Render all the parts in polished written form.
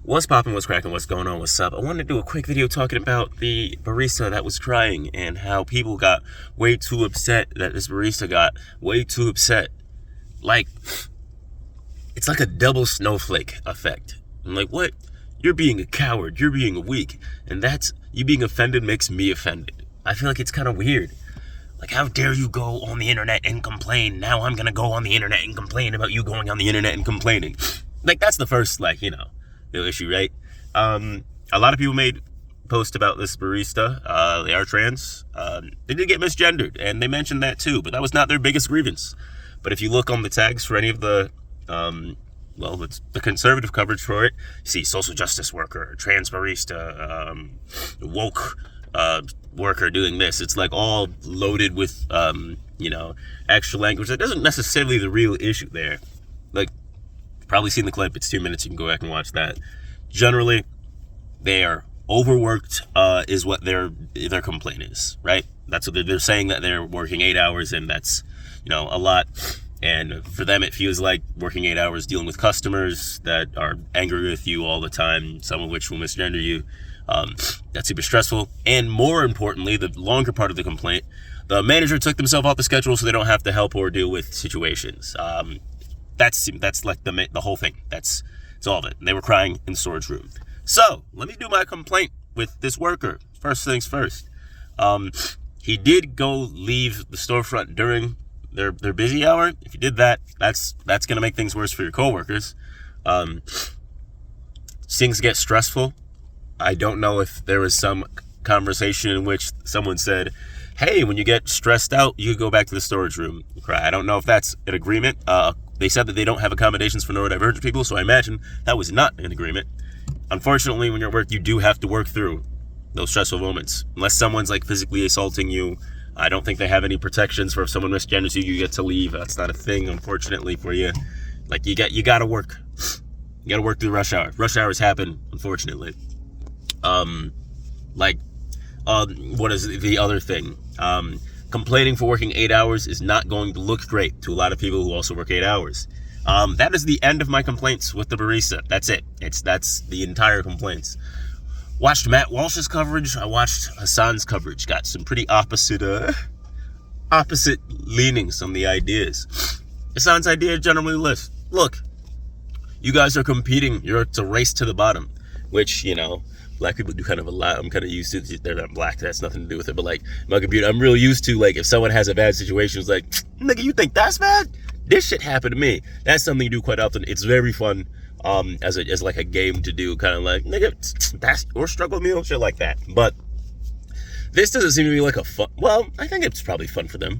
What's poppin', what's crackin', what's going on, what's up? I wanted to do a quick video talking about the barista that was crying and how people got way too upset, that this barista got way too upset. Like, it's like a double snowflake effect. I'm like, what? You're being a coward, you're being a weak, and that's, you being offended makes me offended. I feel like it's kind of weird. Like, how dare you go on the internet and complain? Now I'm gonna go on the internet and complain about you going on the internet and complaining. Like, that's the first, the issue, right? A lot of people made posts about this barista. They are trans. They did get misgendered, and they mentioned that too, but that was not their biggest grievance. But if you look on the tags for any of the, it's the conservative coverage for it, you see social justice worker, trans barista, woke worker doing this. It's like all loaded with, extra language that doesn't necessarily the real issue there. Like, probably seen the clip. It's 2 minutes. You can go back and watch that. Generally, they are overworked, is what their complaint is, right? That's what they're saying, that they're working 8 hours, and that's, a lot. And for them, it feels like working 8 hours dealing with customers that are angry with you all the time, some of which will misgender you. That's super stressful. And more importantly, the longer part of the complaint, the manager took themselves off the schedule so they don't have to help or deal with situations. That's like the whole thing. It's all of it. And they were crying in the storage room. So let me do my complaint with this worker. First things first. He did go leave the storefront during their busy hour. If you did that, that's gonna make things worse for your coworkers. Things get stressful. I don't know if there was some conversation in which someone said, hey, when you get stressed out, you go back to the storage room and cry. I don't know if that's an agreement. They said that they don't have accommodations for neurodivergent people, so I imagine that was not an agreement. Unfortunately, when you're at work, you do have to work through those stressful moments. Unless someone's like physically assaulting you, I don't think they have any protections for if someone misgenders you, you get to leave. That's not a thing, unfortunately, for you. Like, you gotta work. You gotta work through rush hour. Rush hours happen, unfortunately. What is the other thing? Complaining for working 8 hours is not going to look great to a lot of people who also work 8 hours. That is the end of my complaints with the barista. That's it. That's the entire complaints. Watched Matt Walsh's coverage. I watched Hassan's coverage. Got some pretty opposite leanings on the ideas. Hassan's idea generally lists, look, you guys are competing. It's a race to the bottom, which, black people do kind of a lot. I'm kind of used to, they're not black, that's nothing to do with it, but like, my computer, I'm real used to, like, if someone has a bad situation, it's like, nigga, you think that's bad? This shit happened to me. That's something you do quite often. It's very fun, as like a game to do, kind of like, nigga, that's your struggle meal, shit like that. But this doesn't seem to be like a fun, well, I think it's probably fun for them.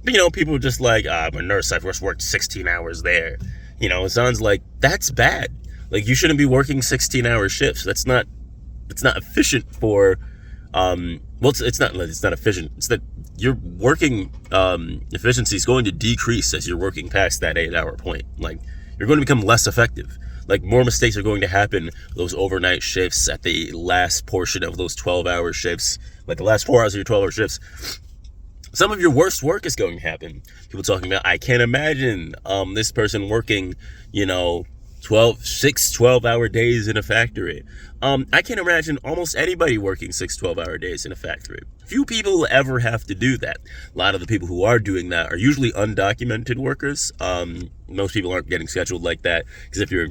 But, people are just like, I'm a nurse, I've just worked 16 hours there. It sounds like, that's bad. Like, you shouldn't be working 16-hour shifts. It's not efficient for, it's not efficient. It's that your working efficiency is going to decrease as you're working past that 8-hour point. Like, you're going to become less effective. Like, more mistakes are going to happen those overnight shifts at the last portion of those 12-hour shifts, like the last 4 hours of your 12-hour shifts. Some of your worst work is going to happen. People talking about, I can't imagine this person working, 12-hour days in a factory. I can't imagine almost anybody working 12-hour days in a factory. Few people ever have to do that. A lot of the people who are doing that are usually undocumented workers. Most people aren't getting scheduled like that, because if you're,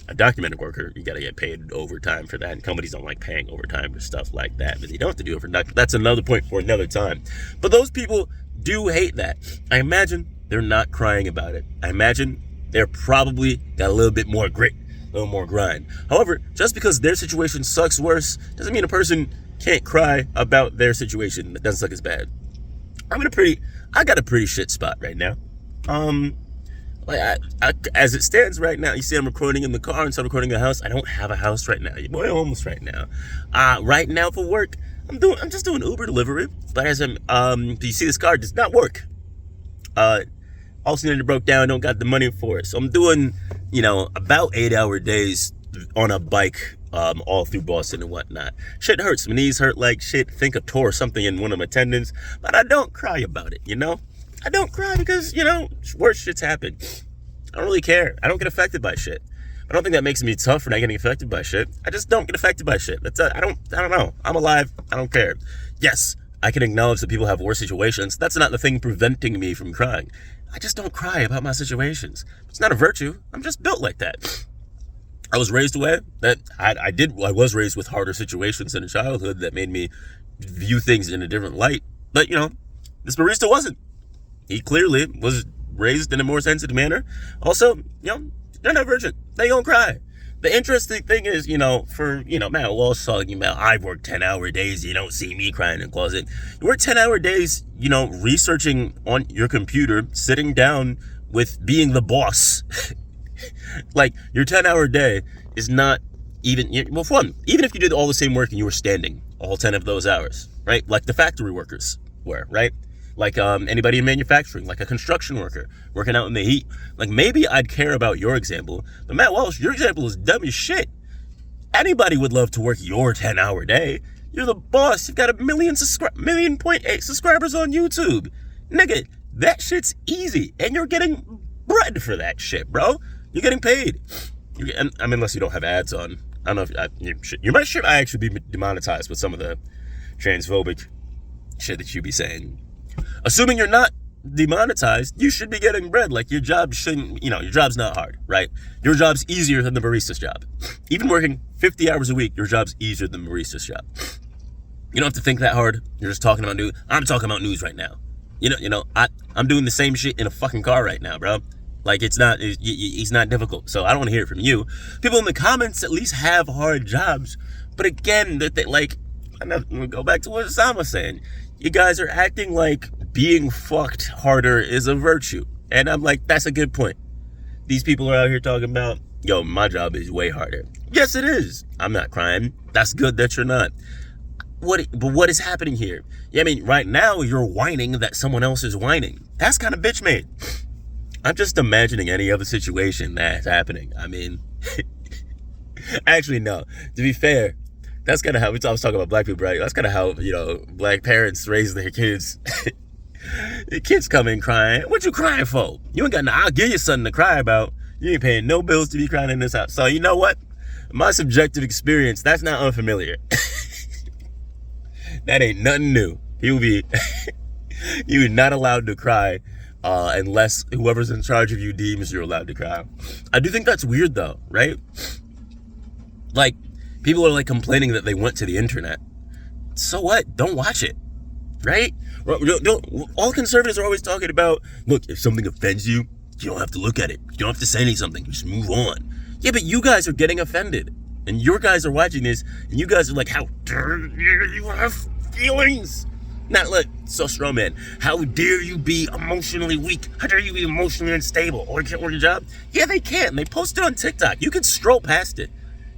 a documented worker, you gotta get paid overtime for that, and companies don't like paying overtime for stuff like that, but they don't have to do it for documented. That's another point for another time. But those people do hate that. I imagine they're not crying about it. I imagine they're probably got a little bit more grit, a little more grind. However, just because their situation sucks worse doesn't mean a person can't cry about their situation that doesn't suck as bad. I got a pretty shit spot right now. As it stands right now, you see I'm recording in the car instead of recording in the house. I don't have a house right now. Your boy almost right now. Right now for work, I'm just doing Uber delivery. But as you see this car does not work. Alternator broke down, don't got the money for it. So I'm doing, about 8-hour days on a bike, all through Boston and whatnot. Shit hurts. My knees hurt like shit. Think I tore something in one of my tendons, but I don't cry about it, I don't cry because, worse shit's happened. I don't really care. I don't get affected by shit. I don't think that makes me tough for not getting affected by shit. I just don't get affected by shit. I don't know. I'm alive. I don't care. Yes, I can acknowledge that people have worse situations. That's not the thing preventing me from crying. I just don't cry about my situations. It's not a virtue. I'm just built like that. I was raised away. I was raised with harder situations in childhood that made me view things in a different light. But, this barista wasn't. He clearly was raised in a more sensitive manner. Also, they're not virgin. They don't cry. The interesting thing is, for, Matt Walsh talking about, I've worked 10-hour days. You don't see me crying in the closet. You work 10-hour days, researching on your computer, sitting down with being the boss. Like, your 10-hour day is not even, even if you did all the same work and you were standing all 10 of those hours, right? Like the factory workers were, right? Like anybody in manufacturing, like a construction worker working out in the heat. Like, maybe I'd care about your example, but Matt Walsh, your example is dumb as shit. Anybody would love to work your 10-hour day. You're the boss. You've got 1.8 subscribers on YouTube. Nigga, that shit's easy. And you're getting bread for that shit, bro. You're getting paid. Unless you don't have ads on. I don't know if you might actually be demonetized with some of the transphobic shit that you be saying. Assuming you're not demonetized, you should be getting bread. Like, your job shouldn't, your job's not hard, right? Your job's easier than the barista's job. Even working 50 hours a week, your job's easier than the barista's job. You don't have to think that hard. You're just talking about news. I'm talking about news right now. I'm doing the same shit in a fucking car right now, bro. Like, it's not difficult. So I don't want to hear it from you. People in the comments at least have hard jobs. But again, I'm going to go back to what Sam was saying. You guys are acting like being fucked harder is a virtue. And I'm like, that's a good point. These people are out here talking about, my job is way harder. Yes, it is. I'm not crying. That's good that you're not. But what is happening here? Yeah, I mean, right now you're whining that someone else is whining. That's kind of bitch made. I'm just imagining any other situation that's happening. I mean, actually, no. To be fair, that's kind of how, I was talking about black people, right? That's kind of how, black parents raise their kids. The kids come in crying. What you crying for? You ain't got I'll give you something to cry about. You ain't paying no bills to be crying in this house. So you know what? My subjective experience, that's not unfamiliar. That ain't nothing new. You're not allowed to cry unless whoever's in charge of you deems you're allowed to cry. I do think that's weird though, right? Like, people are like complaining that they went to the internet. So what? Don't watch it, right? All conservatives are always talking about, look, if something offends you, you don't have to look at it. You don't have to say anything. Just move on. Yeah, but you guys are getting offended. And your guys are watching this, and you guys are like, how dare you have feelings? Not like, so strong, man. How dare you be emotionally weak? How dare you be emotionally unstable? Or you can't work your job? Yeah, they can. They post it on TikTok. You can stroll past it.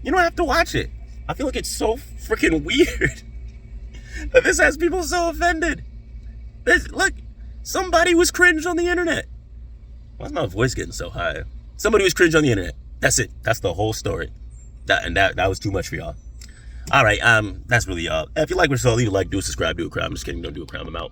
You don't have to watch it. I feel like it's so freaking weird that this has people so offended. Look, somebody was cringe on the internet. Why's my voice getting so high? Somebody was cringe on the internet. That's it. That's the whole story. That was too much for y'all. All right, that's really all. If you like what you saw, leave a like, do a subscribe, do a crime. I'm just kidding, don't do a crime. I'm out.